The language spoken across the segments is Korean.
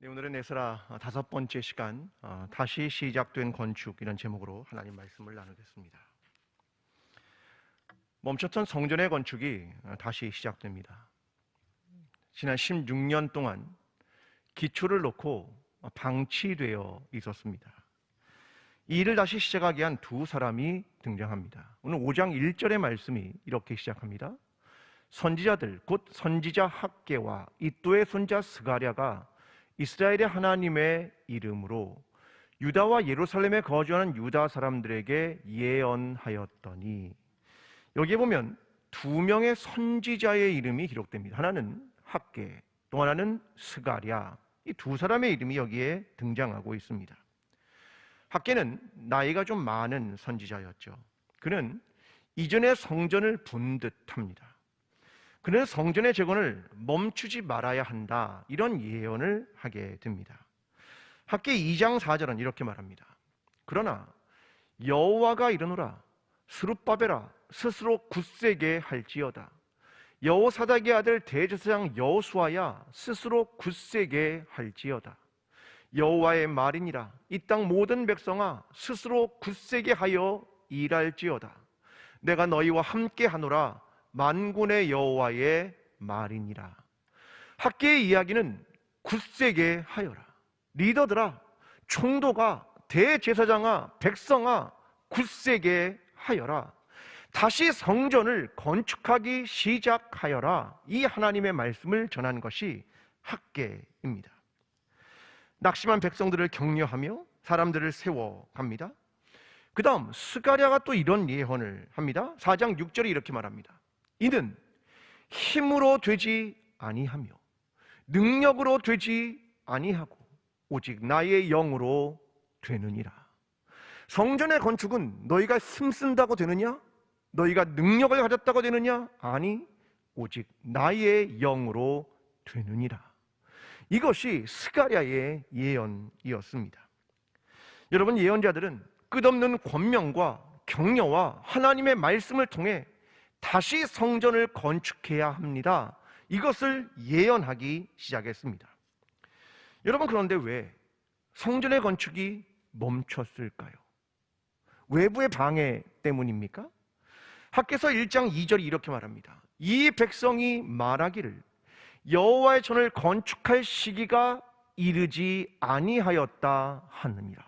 오늘은 에스라 5번째 시간 다시 시작된 건축 이런 제목으로 하나님 말씀을 나누겠습니다. 멈췄던 성전의 건축이 다시 시작됩니다. 지난 16년 동안 기초를 놓고 방치되어 있었습니다. 이 일을 다시 시작하기 위한 두 사람이 등장합니다. 오늘 5장 1절의 말씀이 이렇게 시작합니다. 선지자들 곧 선지자 학개와 이도의 손자 스가랴가 이스라엘의 하나님의 이름으로 유다와 예루살렘에 거주하는 유다 사람들에게 예언하였더니, 여기에 보면 두 명의 선지자의 이름이 기록됩니다. 하나는 학개, 또 하나는 스가랴. 이 두 사람의 이름이 여기에 등장하고 있습니다. 학개는 나이가 좀 많은 선지자였죠. 그는 이전의 성전을 본 듯합니다. 그는 성전의 재건을 멈추지 말아야 한다, 이런 예언을 하게 됩니다. 학개 2장 4절은 이렇게 말합니다. 그러나 여호와가 이르노라, 스룹바벨아 스스로 굳세게 할지어다. 여호사닥의 아들 대제사장 여호수아야 스스로 굳세게 할지어다. 여호와의 말이니라, 이 땅 모든 백성아 스스로 굳세게 하여 일할지어다. 내가 너희와 함께 하노라, 만군의 여호와의 말이니라. 학개의 이야기는 굳세게 하여라. 리더들아, 총독아, 대제사장아, 백성아, 굳세게 하여라. 다시 성전을 건축하기 시작하여라. 이 하나님의 말씀을 전한 것이 학개입니다. 낙심한 백성들을 격려하며 사람들을 세워갑니다. 그 다음 스가랴가 또 이런 예언을 합니다. 4장 6절에 이렇게 말합니다. 이는 힘으로 되지 아니하며 능력으로 되지 아니하고 오직 나의 영으로 되느니라. 성전의 건축은 너희가 힘쓴다고 되느냐? 너희가 능력을 가졌다고 되느냐? 아니, 오직 나의 영으로 되느니라. 이것이 스가랴의 예언이었습니다. 여러분, 예언자들은 끝없는 권면과 격려와 하나님의 말씀을 통해 다시 성전을 건축해야 합니다, 이것을 예언하기 시작했습니다. 여러분, 그런데 왜 성전의 건축이 멈췄을까요? 외부의 방해 때문입니까? 학개서 1장 2절이 이렇게 말합니다. 이 백성이 말하기를 여호와의 전을 건축할 시기가 이르지 아니하였다 하느니라.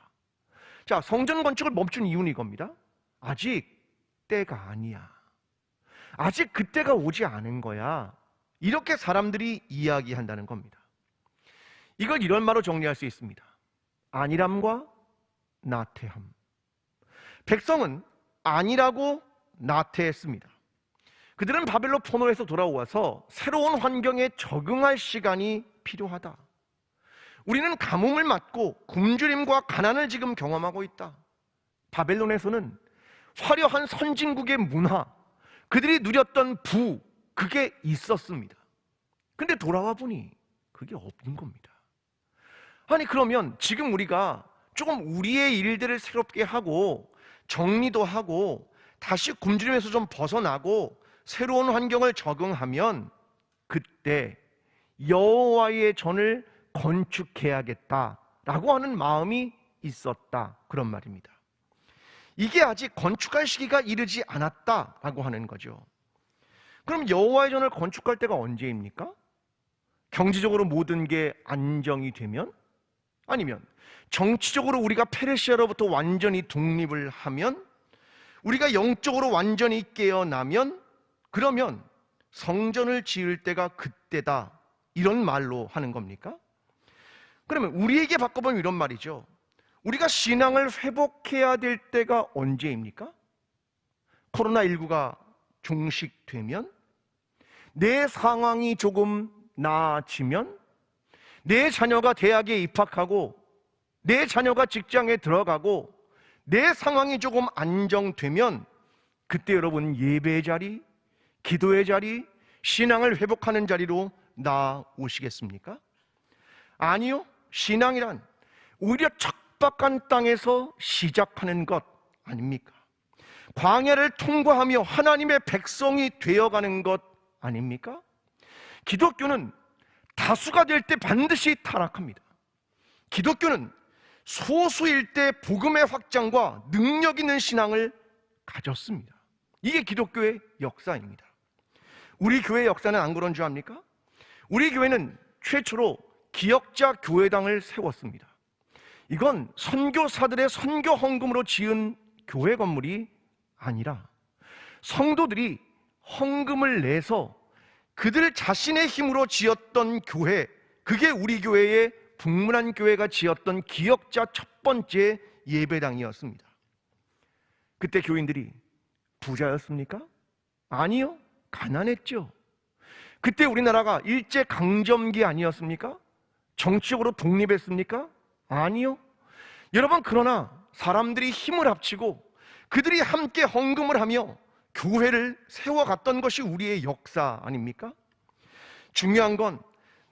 자, 성전 건축을 멈춘 이유는 이겁니다. 아직 때가 아니야. 아직 그때가 오지 않은 거야. 이렇게 사람들이 이야기한다는 겁니다. 이걸 이런 말로 정리할 수 있습니다. 안일함과 나태함. 백성은 안일하고 나태했습니다. 그들은 바벨론 포로에서 돌아와서 새로운 환경에 적응할 시간이 필요하다. 우리는 가뭄을 맞고 굶주림과 가난을 지금 경험하고 있다. 바벨론에서는 화려한 선진국의 문화, 그들이 누렸던 부, 그게 있었습니다. 근데 돌아와 보니 그게 없는 겁니다. 아니, 그러면 지금 우리가 조금 우리의 일들을 새롭게 하고 정리도 하고 다시 굶주림에서 좀 벗어나고 새로운 환경을 적응하면 그때 여호와의 전을 건축해야겠다라고 하는 마음이 있었다, 그런 말입니다. 이게 아직 건축할 시기가 이르지 않았다라고 하는 거죠. 그럼 여호와의 전을 건축할 때가 언제입니까? 경제적으로 모든 게 안정이 되면? 아니면 정치적으로 우리가 페르시아로부터 완전히 독립을 하면? 우리가 영적으로 완전히 깨어나면? 그러면 성전을 지을 때가 그때다, 이런 말로 하는 겁니까? 그러면 우리에게 바꿔보면 이런 말이죠. 우리가 신앙을 회복해야 될 때가 언제입니까? 코로나19가 종식되면? 내 상황이 조금 나아지면? 내 자녀가 대학에 입학하고 내 자녀가 직장에 들어가고 내 상황이 조금 안정되면 그때 여러분 예배의 자리, 기도의 자리, 신앙을 회복하는 자리로 나오시겠습니까? 아니요. 신앙이란 오히려 척박한 땅에서 시작하는 것 아닙니까? 광야를 통과하며 하나님의 백성이 되어가는 것 아닙니까? 기독교는 다수가 될 때 반드시 타락합니다. 기독교는 소수일 때 복음의 확장과 능력 있는 신앙을 가졌습니다. 이게 기독교의 역사입니다. 우리 교회의 역사는 안 그런 줄 압니까? 우리 교회는 최초로 기역자 교회당을 세웠습니다. 이건 선교사들의 선교 헌금으로 지은 교회 건물이 아니라 성도들이 헌금을 내서 그들 자신의 힘으로 지었던 교회, 그게 우리 교회의 북문안 교회가 지었던 기역자 첫 번째 예배당이었습니다. 그때 교인들이 부자였습니까? 아니요, 가난했죠. 그때 우리나라가 일제 강점기 아니었습니까? 정치적으로 독립했습니까? 아니요. 여러분, 그러나 사람들이 힘을 합치고 그들이 함께 헌금을 하며 교회를 세워갔던 것이 우리의 역사 아닙니까? 중요한 건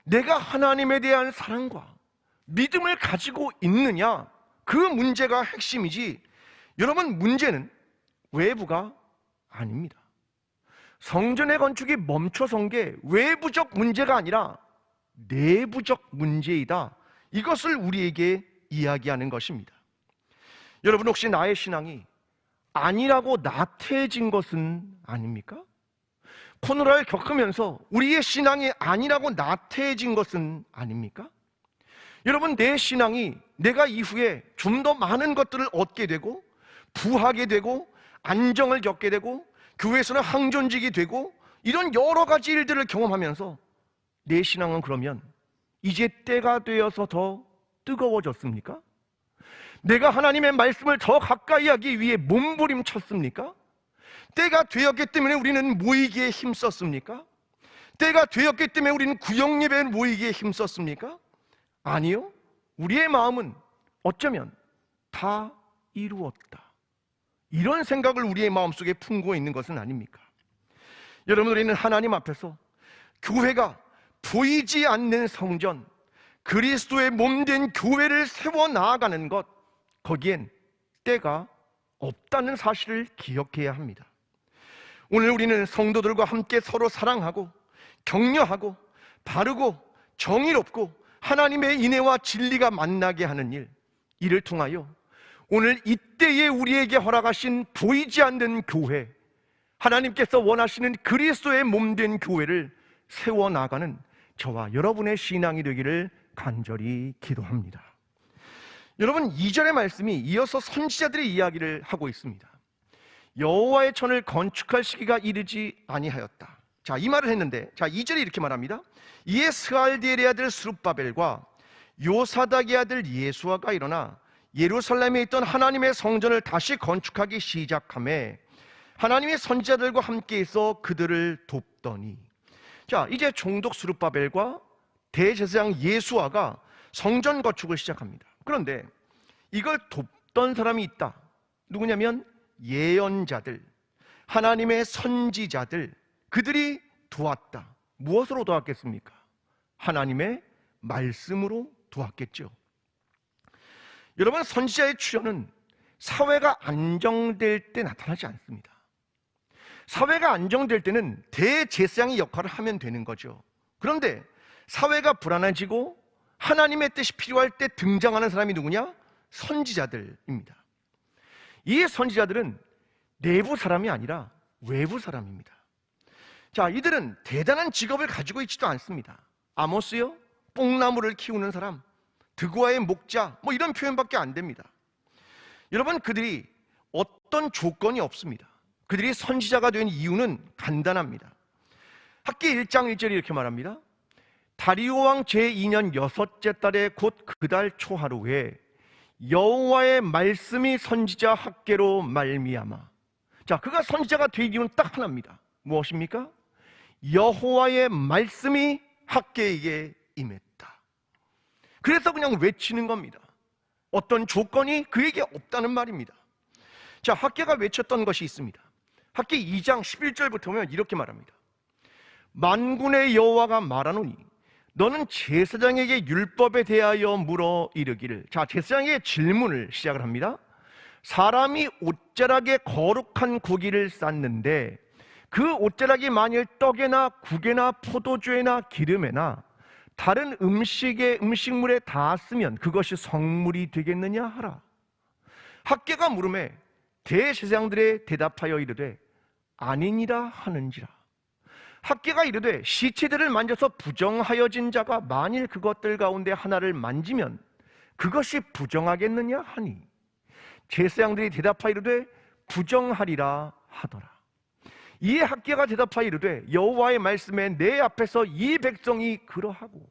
내가 하나님에 대한 사랑과 믿음을 가지고 있느냐, 그 문제가 핵심이지, 여러분, 문제는 외부가 아닙니다. 성전의 건축이 멈춰선 게 외부적 문제가 아니라 내부적 문제이다, 이것을 우리에게 이야기하는 것입니다. 여러분, 혹시 나의 신앙이 아니라고 나태해진 것은 아닙니까? 코로나를 겪으면서 우리의 신앙이 아니라고 나태해진 것은 아닙니까? 여러분, 내 신앙이 내가 이후에 좀 더 많은 것들을 얻게 되고 부하게 되고 안정을 겪게 되고 교회에서는 항존직이 되고 이런 여러 가지 일들을 경험하면서 내 신앙은 그러면 이제 때가 되어서 더 뜨거워졌습니까? 내가 하나님의 말씀을 더 가까이 하기 위해 몸부림쳤습니까? 때가 되었기 때문에 우리는 모이기에 힘썼습니까? 때가 되었기 때문에 우리는 구역예배에 모이기에 힘썼습니까? 아니요. 우리의 마음은 어쩌면 다 이루었다, 이런 생각을 우리의 마음속에 품고 있는 것은 아닙니까? 여러분, 우리는 하나님 앞에서 교회가 보이지 않는 성전, 그리스도의 몸된 교회를 세워 나아가는 것, 거기엔 때가 없다는 사실을 기억해야 합니다. 오늘 우리는 성도들과 함께 서로 사랑하고 격려하고 바르고 정의롭고 하나님의 인애와 진리가 만나게 하는 일, 이를 통하여 오늘 이때에 우리에게 허락하신 보이지 않는 교회, 하나님께서 원하시는 그리스도의 몸된 교회를 세워나가는 저와 여러분의 신앙이 되기를 간절히 기도합니다. 여러분, 2절의 말씀이 이어서 선지자들의 이야기를 하고 있습니다. 여호와의 전을 건축할 시기가 이르지 아니하였다. 자, 이 말을 했는데, 자, 2절에 이렇게 말합니다. 이에 스알디엘의 아들 스룹바벨과 요사닥의 아들 예수아가 일어나 예루살렘에 있던 하나님의 성전을 다시 건축하기 시작하며 하나님의 선지자들과 함께 있어 그들을 돕더니, 자, 이제 총독 스룹바벨과 대제사장 예수아가 성전 건축을 시작합니다. 그런데 이걸 돕던 사람이 있다. 누구냐면 예언자들, 하나님의 선지자들, 그들이 도왔다. 무엇으로 도왔겠습니까? 하나님의 말씀으로 도왔겠죠. 여러분, 선지자의 출현은 사회가 안정될 때 나타나지 않습니다. 사회가 안정될 때는 대제사장의 역할을 하면 되는 거죠. 그런데 사회가 불안해지고 하나님의 뜻이 필요할 때 등장하는 사람이 누구냐? 선지자들입니다. 이 선지자들은 내부 사람이 아니라 외부 사람입니다. 자, 이들은 대단한 직업을 가지고 있지도 않습니다. 아모스요? 뽕나무를 키우는 사람, 드고아의 목자, 뭐 이런 표현밖에 안 됩니다. 여러분, 그들이 어떤 조건이 없습니다. 그들이 선지자가 된 이유는 간단합니다. 학기 1장 1절이 이렇게 말합니다. 다리오 왕 제2년 6째 달에 곧 그 달 초하루에 여호와의 말씀이 선지자 학계로 말미암아. 자, 그가 선지자가 된 이유는 딱 하나입니다. 무엇입니까? 여호와의 말씀이 학계에게 임했다. 그래서 그냥 외치는 겁니다. 어떤 조건이 그에게 없다는 말입니다. 자, 학계가 외쳤던 것이 있습니다. 학계 2장 11절부터 보면 이렇게 말합니다. 만군의 여호와가 말하노니 너는 제사장에게 율법에 대하여 물어 이르기를. 자, 제사장에게 질문을 시작을 합니다. 사람이 옷자락에 거룩한 고기를 쌓는데 그 옷자락이 만일 떡에나 국에나 포도주에나 기름에나 다른 음식물에 닿았으면 그것이 성물이 되겠느냐 하라. 학계가 물음에 대제사장들의 대답하여 이르되 아니니라 하는지라. 학계가 이르되 시체들을 만져서 부정하여진 자가 만일 그것들 가운데 하나를 만지면 그것이 부정하겠느냐 하니 제사장들이 대답하여 이르되 부정하리라 하더라. 이에 학계가 대답하여 이르되 여호와의 말씀에 내 앞에서 이 백성이 그러하고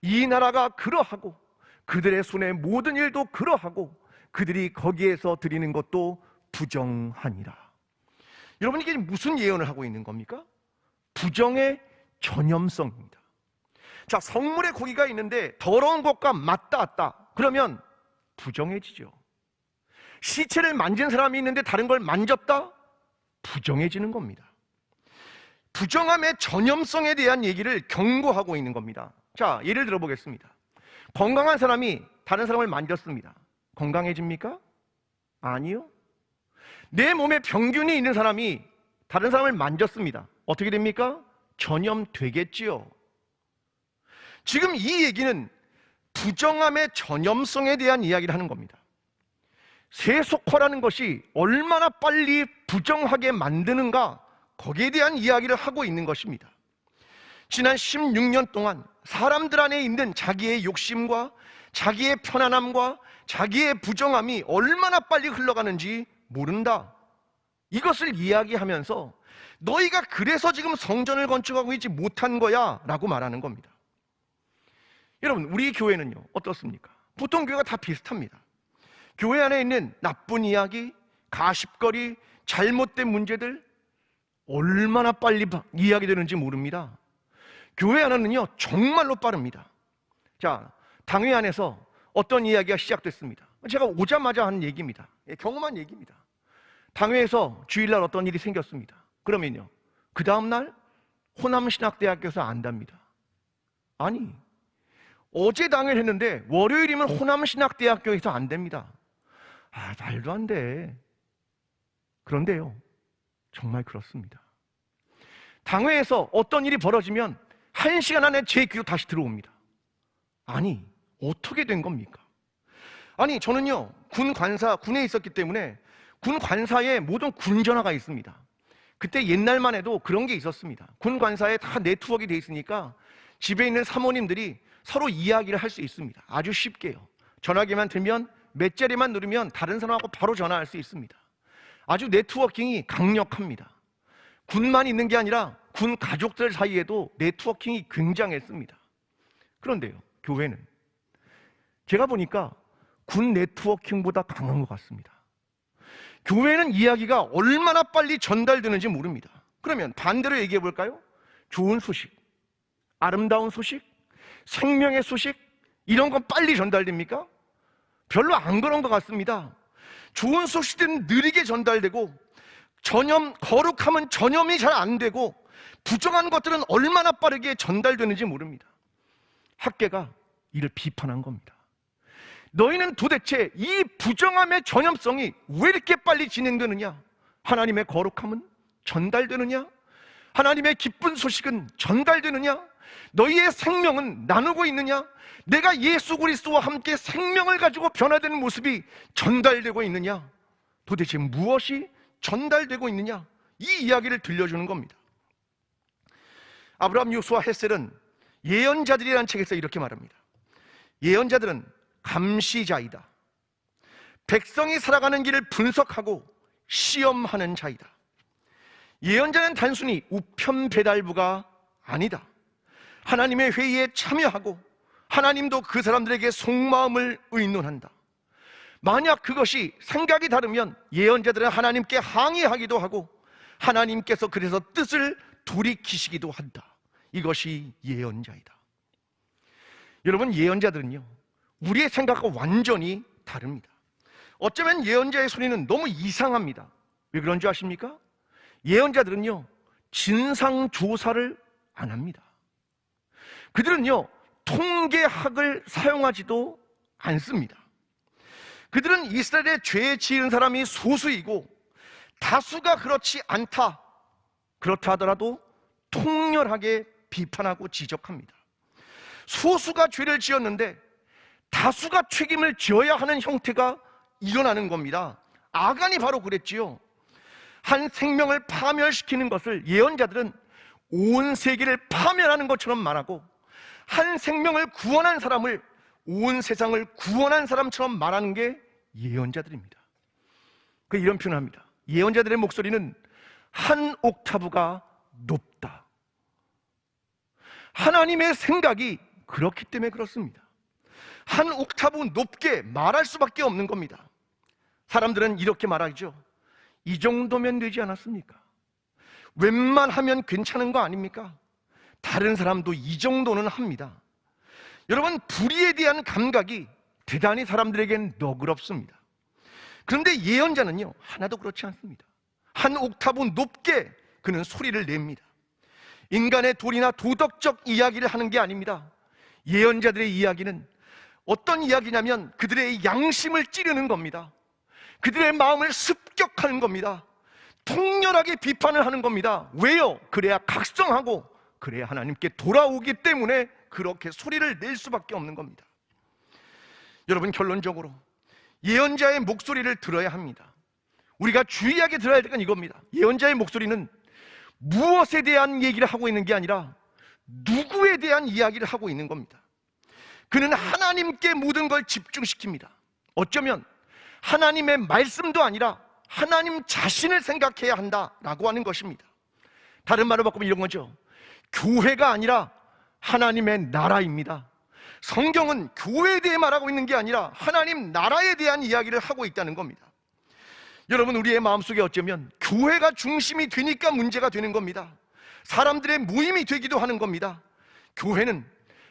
이 나라가 그러하고 그들의 손의 모든 일도 그러하고 그들이 거기에서 드리는 것도 부정하니라. 여러분, 이게 무슨 예언을 하고 있는 겁니까? 부정의 전염성입니다. 자, 성물에 고기가 있는데 더러운 것과 맞닿았다. 그러면 부정해지죠. 시체를 만진 사람이 있는데 다른 걸 만졌다? 부정해지는 겁니다. 부정함의 전염성에 대한 얘기를 경고하고 있는 겁니다. 자, 예를 들어보겠습니다. 건강한 사람이 다른 사람을 만졌습니다. 건강해집니까? 아니요. 내 몸에 병균이 있는 사람이 다른 사람을 만졌습니다. 어떻게 됩니까? 전염되겠지요. 지금 이 얘기는 부정함의 전염성에 대한 이야기를 하는 겁니다. 세속화라는 것이 얼마나 빨리 부정하게 만드는가, 거기에 대한 이야기를 하고 있는 것입니다. 지난 16년 동안 사람들 안에 있는 자기의 욕심과 자기의 편안함과 자기의 부정함이 얼마나 빨리 흘러가는지 모른다. 이것을 이야기하면서 너희가 그래서 지금 성전을 건축하고 있지 못한 거야 라고 말하는 겁니다. 여러분, 우리 교회는요 어떻습니까? 보통 교회가 다 비슷합니다. 교회 안에 있는 나쁜 이야기, 가십거리, 잘못된 문제들 얼마나 빨리 이야기되는지 모릅니다. 교회 안에는요 정말로 빠릅니다. 자, 당회 안에서 어떤 이야기가 시작됐습니다. 제가 오자마자 한 얘기입니다. 경험한 얘기입니다. 당회에서 주일날 어떤 일이 생겼습니다. 그러면요 그 다음날 호남신학대학교에서 안답니다. 아니, 어제 당회를 했는데 월요일이면 호남신학대학교에서 안됩니다. 아, 말도 안 돼. 그런데요 정말 그렇습니다. 당회에서 어떤 일이 벌어지면 1시간 안에 제 귀로 다시 들어옵니다. 아니, 어떻게 된 겁니까? 아니, 저는요 군에 있었기 때문에 군 관사에 모든 군전화가 있습니다. 그때 옛날만 해도 그런 게 있었습니다. 군 관사에 다 네트워크가 돼 있으니까 집에 있는 사모님들이 서로 이야기를 할 수 있습니다. 아주 쉽게요. 전화기만 들면 몇 자리만 누르면 다른 사람하고 바로 전화할 수 있습니다. 아주 네트워킹이 강력합니다. 군만 있는 게 아니라 군 가족들 사이에도 네트워킹이 굉장했습니다. 그런데요, 교회는 제가 보니까 군 네트워킹보다 강한 것 같습니다. 교회는 이야기가 얼마나 빨리 전달되는지 모릅니다. 그러면 반대로 얘기해 볼까요? 좋은 소식, 아름다운 소식, 생명의 소식, 이런 건 빨리 전달됩니까? 별로 안 그런 것 같습니다. 좋은 소식들은 느리게 전달되고 거룩함은 전염이 잘 안 되고 부정한 것들은 얼마나 빠르게 전달되는지 모릅니다. 학계가 이를 비판한 겁니다. 너희는 도대체 이 부정함의 전염성이 왜 이렇게 빨리 진행되느냐? 하나님의 거룩함은 전달되느냐? 하나님의 기쁜 소식은 전달되느냐? 너희의 생명은 나누고 있느냐? 내가 예수 그리스도와 함께 생명을 가지고 변화되는 모습이 전달되고 있느냐? 도대체 무엇이 전달되고 있느냐? 이 이야기를 들려주는 겁니다. 아브라함, 요수아, 헤셀은 예언자들이라는 책에서 이렇게 말합니다. 예언자들은 감시자이다. 백성이 살아가는 길을 분석하고 시험하는 자이다. 예언자는 단순히 우편 배달부가 아니다. 하나님의 회의에 참여하고 하나님도 그 사람들에게 속마음을 의논한다. 만약 그것이 생각이 다르면 예언자들은 하나님께 항의하기도 하고 하나님께서 그래서 뜻을 돌이키시기도 한다. 이것이 예언자이다. 여러분, 예언자들은요 우리의 생각과 완전히 다릅니다. 어쩌면 예언자의 소리는 너무 이상합니다. 왜 그런 줄 아십니까? 예언자들은요 진상조사를 안 합니다. 그들은요 통계학을 사용하지도 않습니다. 그들은 이스라엘에 죄 지은 사람이 소수이고 다수가 그렇지 않다, 그렇다 하더라도 통렬하게 비판하고 지적합니다. 소수가 죄를 지었는데 다수가 책임을 져야 하는 형태가 일어나는 겁니다. 아간이 바로 그랬지요. 한 생명을 파멸시키는 것을 예언자들은 온 세계를 파멸하는 것처럼 말하고, 한 생명을 구원한 사람을 온 세상을 구원한 사람처럼 말하는 게 예언자들입니다. 그 이런 표현을 합니다. 예언자들의 목소리는 한 옥타브가 높다. 하나님의 생각이 그렇기 때문에 그렇습니다. 한 옥타브 높게 말할 수밖에 없는 겁니다. 사람들은 이렇게 말하죠. 이 정도면 되지 않았습니까? 웬만하면 괜찮은 거 아닙니까? 다른 사람도 이 정도는 합니다. 여러분, 불의에 대한 감각이 대단히 사람들에겐 너그럽습니다. 그런데 예언자는요, 하나도 그렇지 않습니다. 한 옥타브 높게 그는 소리를 냅니다. 인간의 도리나 도덕적 이야기를 하는 게 아닙니다. 예언자들의 이야기는 어떤 이야기냐면 그들의 양심을 찌르는 겁니다. 그들의 마음을 습격하는 겁니다. 통렬하게 비판을 하는 겁니다. 왜요? 그래야 각성하고 그래야 하나님께 돌아오기 때문에 그렇게 소리를 낼 수밖에 없는 겁니다. 여러분, 결론적으로 예언자의 목소리를 들어야 합니다. 우리가 주의하게 들어야 할 건 이겁니다. 예언자의 목소리는 무엇에 대한 얘기를 하고 있는 게 아니라 누구에 대한 이야기를 하고 있는 겁니다. 그는 하나님께 모든 걸 집중시킵니다. 어쩌면 하나님의 말씀도 아니라 하나님 자신을 생각해야 한다라고 하는 것입니다. 다른 말로 바꾸면 이런 거죠. 교회가 아니라 하나님의 나라입니다. 성경은 교회에 대해 말하고 있는 게 아니라 하나님 나라에 대한 이야기를 하고 있다는 겁니다. 여러분, 우리의 마음속에 어쩌면 교회가 중심이 되니까 문제가 되는 겁니다. 사람들의 모임이 되기도 하는 겁니다. 교회는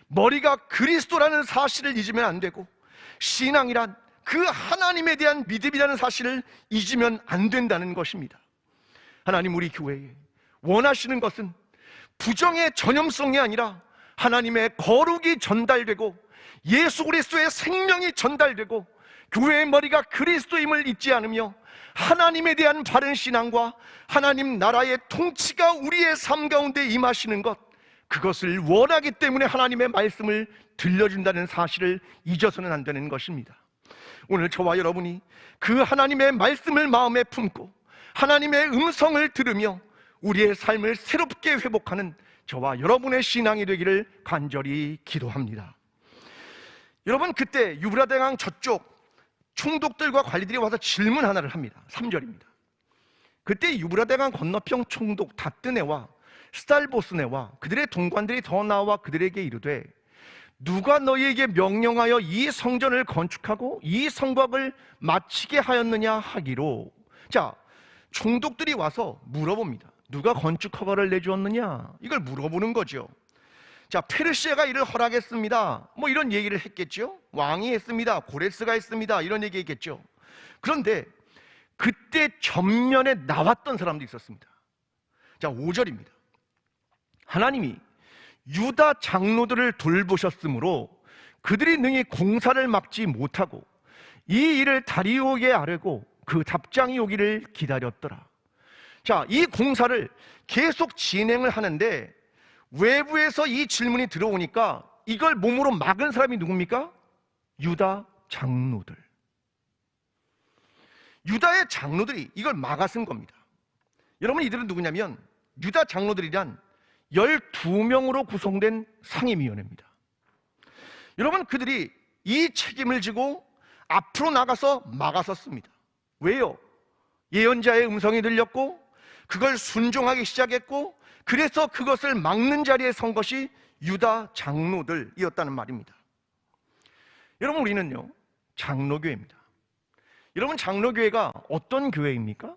머리가 그리스도라는 사실을 잊으면 안 되고, 신앙이란 그 하나님에 대한 믿음이라는 사실을 잊으면 안 된다는 것입니다. 하나님, 우리 교회에 원하시는 것은 부정의 전염성이 아니라 하나님의 거룩이 전달되고 예수 그리스도의 생명이 전달되고 교회의 머리가 그리스도임을 잊지 않으며 하나님에 대한 바른 신앙과 하나님 나라의 통치가 우리의 삶 가운데 임하시는 것, 그것을 원하기 때문에 하나님의 말씀을 들려준다는 사실을 잊어서는 안 되는 것입니다. 오늘 저와 여러분이 그 하나님의 말씀을 마음에 품고 하나님의 음성을 들으며 우리의 삶을 새롭게 회복하는 저와 여러분의 신앙이 되기를 간절히 기도합니다. 여러분, 그때 유브라데강 저쪽 총독들과 관리들이 와서 질문 하나를 합니다. 3절입니다. 그때 유브라데강 건너편 총독 다뜨네와 스달보스네와 그들의 동관들이 더 나와 그들에게 이르되, 누가 너희에게 명령하여 이 성전을 건축하고 이 성곽을 마치게 하였느냐 하기로. 자, 총독들이 와서 물어봅니다. 누가 건축 허가를 내주었느냐? 이걸 물어보는 거죠. 자, 페르시아가 이를 허락했습니다, 뭐 이런 얘기를 했겠죠. 왕이 했습니다, 고레스가 했습니다, 이런 얘기 했겠죠. 그런데 그때 전면에 나왔던 사람도 있었습니다. 자, 5절입니다. 하나님이 유다 장로들을 돌보셨으므로 그들이 능히 공사를 막지 못하고 이 일을 다리오에게 아뢰고 그 답장이 오기를 기다렸더라. 자, 이 공사를 계속 진행을 하는데 외부에서 이 질문이 들어오니까 이걸 몸으로 막은 사람이 누굽니까? 유다 장로들. 유다의 장로들이 이걸 막아쓴 겁니다. 여러분, 이들은 누구냐면 유다 장로들이란 12명으로 구성된 상임위원회입니다. 여러분, 그들이 이 책임을 지고 앞으로 나가서 막아섰습니다. 왜요? 예언자의 음성이 들렸고 그걸 순종하기 시작했고, 그래서 그것을 막는 자리에 선 것이 유다 장로들이었다는 말입니다. 여러분, 우리는요 장로교회입니다. 여러분, 장로교회가 어떤 교회입니까?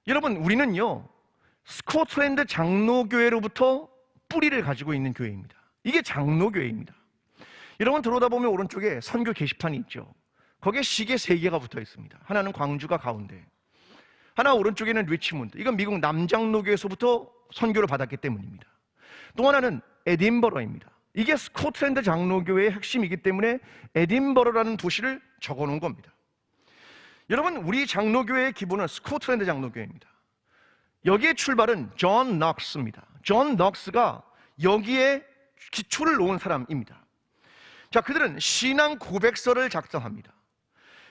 여러분, 우리는요 스코틀랜드 장로교회로부터 뿌리를 가지고 있는 교회입니다. 이게 장로교회입니다. 여러분, 들어오다 보면 오른쪽에 선교 게시판이 있죠. 거기에 시계 3개가 붙어 있습니다. 하나는 광주가 가운데, 하나 오른쪽에는 리치몬드, 이건 미국 남장로교에서부터 선교를 받았기 때문입니다. 또 하나는 에딘버러입니다. 이게 스코틀랜드 장로교회의 핵심이기 때문에 에딘버러라는 도시를 적어놓은 겁니다. 여러분, 우리 장로교회의 기본은 스코틀랜드 장로교회입니다. 여기에 출발은 존 넉스입니다. 존 넉스가 여기에 기초를 놓은 사람입니다. 자, 그들은 신앙 고백서를 작성합니다.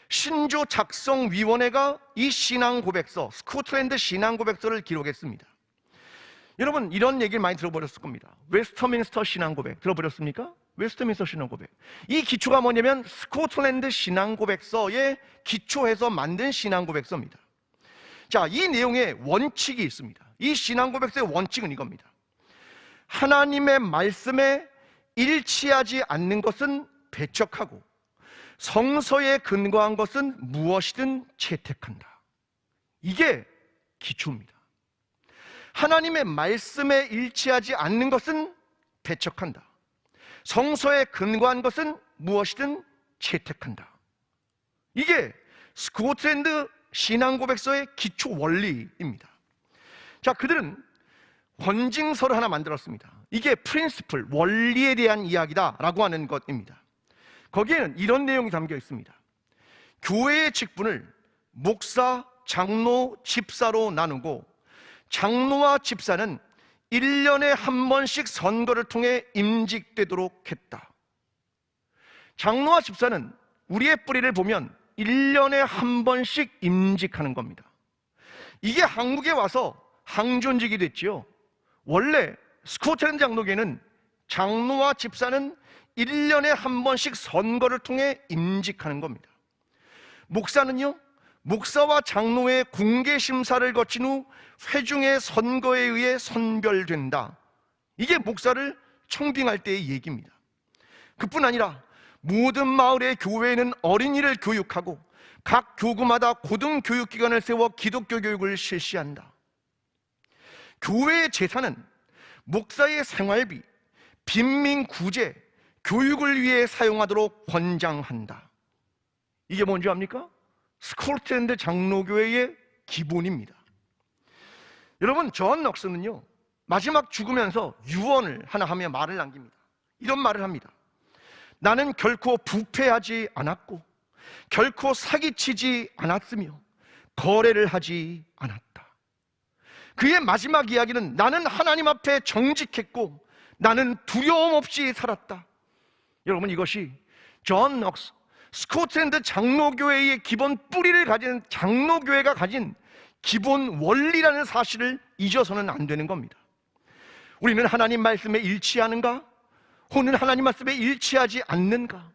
신조 작성위원회가 이 신앙 고백서, 스코틀랜드 신앙 고백서를 기록했습니다. 여러분, 이런 얘기를 많이 들어보셨을 겁니다. 웨스터민스터 신앙 고백 들어보셨습니까? 웨스터민스터 신앙 고백. 이 기초가 뭐냐면 스코틀랜드 신앙 고백서에 기초해서 만든 신앙 고백서입니다. 자, 이 내용에 원칙이 있습니다. 이 신앙 고백서의 원칙은 이겁니다. 하나님의 말씀에 일치하지 않는 것은 배척하고 성서에 근거한 것은 무엇이든 채택한다. 이게 기초입니다. 하나님의 말씀에 일치하지 않는 것은 배척한다. 성서에 근거한 것은 무엇이든 채택한다. 이게 스코틀랜드 신앙고백서의 기초 원리입니다. 자, 그들은 권징서를 하나 만들었습니다. 이게 프린시플, 원리에 대한 이야기다라고 하는 것입니다. 거기에는 이런 내용이 담겨 있습니다. 교회의 직분을 목사, 장로, 집사로 나누고 장로와 집사는 1년에 한 번씩 선거를 통해 임직되도록 했다. 장로와 집사는 우리의 뿌리를 보면 1년에 한 번씩 임직하는 겁니다. 이게 한국에 와서 항존직이 됐지요. 원래 스코틀랜드 장로교회는 장로와 집사는 1년에 한 번씩 선거를 통해 임직하는 겁니다. 목사는요, 목사와 장로의 공개 심사를 거친 후 회중의 선거에 의해 선별된다. 이게 목사를 청빙할 때의 얘기입니다. 그뿐 아니라 모든 마을의 교회에는 어린이를 교육하고 각 교구마다 고등교육기관을 세워 기독교 교육을 실시한다. 교회의 재산은 목사의 생활비, 빈민 구제, 교육을 위해 사용하도록 권장한다. 이게 뭔지 압니까? 스코틀랜드 장로교회의 기본입니다. 여러분, 존 넉스는요, 마지막 죽으면서 유언을 하나 하며 말을 남깁니다. 이런 말을 합니다. 나는 결코 부패하지 않았고 결코 사기치지 않았으며 거래를 하지 않았다. 그의 마지막 이야기는 나는 하나님 앞에 정직했고 나는 두려움 없이 살았다. 여러분, 이것이 존 넉스, 스코틀랜드 장로교회의 기본 뿌리를 가진 장로교회가 가진 기본 원리라는 사실을 잊어서는 안 되는 겁니다. 우리는 하나님 말씀에 일치하는가? 혹은 하나님 말씀에 일치하지 않는가?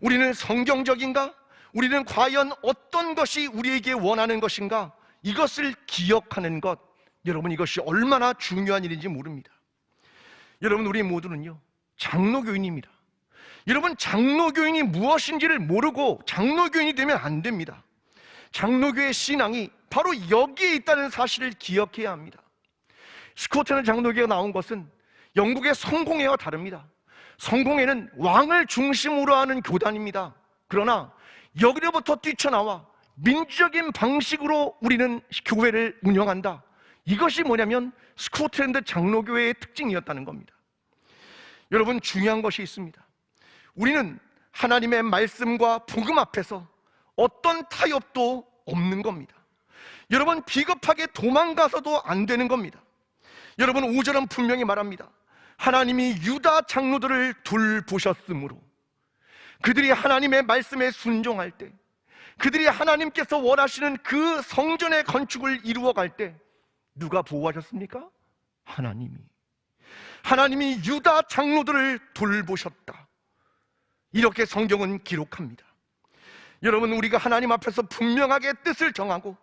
우리는 성경적인가? 우리는 과연 어떤 것이 우리에게 원하는 것인가? 이것을 기억하는 것, 여러분, 이것이 얼마나 중요한 일인지 모릅니다. 여러분, 우리 모두는요, 장로교인입니다. 여러분, 장로교인이 무엇인지를 모르고 장로교인이 되면 안 됩니다. 장로교의 신앙이 바로 여기에 있다는 사실을 기억해야 합니다. 스코틀랜드 장로교가 나온 것은 영국의 성공회와 다릅니다. 성공회는 왕을 중심으로 하는 교단입니다. 그러나 여기로부터 뛰쳐나와 민주적인 방식으로 우리는 교회를 운영한다. 이것이 뭐냐면 스코틀랜드 장로교회의 특징이었다는 겁니다. 여러분, 중요한 것이 있습니다. 우리는 하나님의 말씀과 복음 앞에서 어떤 타협도 없는 겁니다. 여러분, 비겁하게 도망가서도 안 되는 겁니다. 여러분, 5절은 분명히 말합니다. 하나님이 유다 장로들을 돌보셨으므로 그들이 하나님의 말씀에 순종할 때, 그들이 하나님께서 원하시는 그 성전의 건축을 이루어갈 때 누가 보호하셨습니까? 하나님이 유다 장로들을 돌보셨다. 이렇게 성경은 기록합니다. 여러분, 우리가 하나님 앞에서 분명하게 뜻을 정하고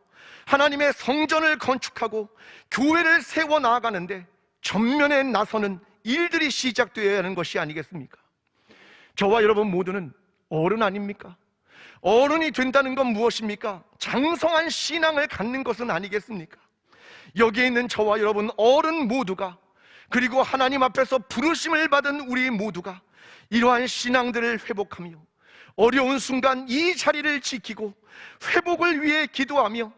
하나님의 성전을 건축하고 교회를 세워 나아가는데 전면에 나서는 일들이 시작되어야 하는 것이 아니겠습니까? 저와 여러분 모두는 어른 아닙니까? 어른이 된다는 건 무엇입니까? 장성한 신앙을 갖는 것은 아니겠습니까? 여기에 있는 저와 여러분 어른 모두가, 그리고 하나님 앞에서 부르심을 받은 우리 모두가 이러한 신앙들을 회복하며 어려운 순간 이 자리를 지키고 회복을 위해 기도하며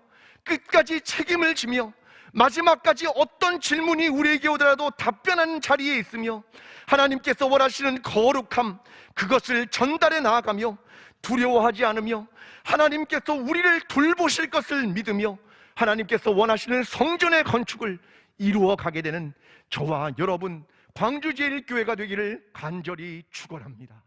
끝까지 책임을 지며 마지막까지 어떤 질문이 우리에게 오더라도 답변하는 자리에 있으며 하나님께서 원하시는 거룩함, 그것을 전달해 나아가며 두려워하지 않으며 하나님께서 우리를 돌보실 것을 믿으며 하나님께서 원하시는 성전의 건축을 이루어 가게 되는 저와 여러분, 광주제일교회가 되기를 간절히 축원합니다.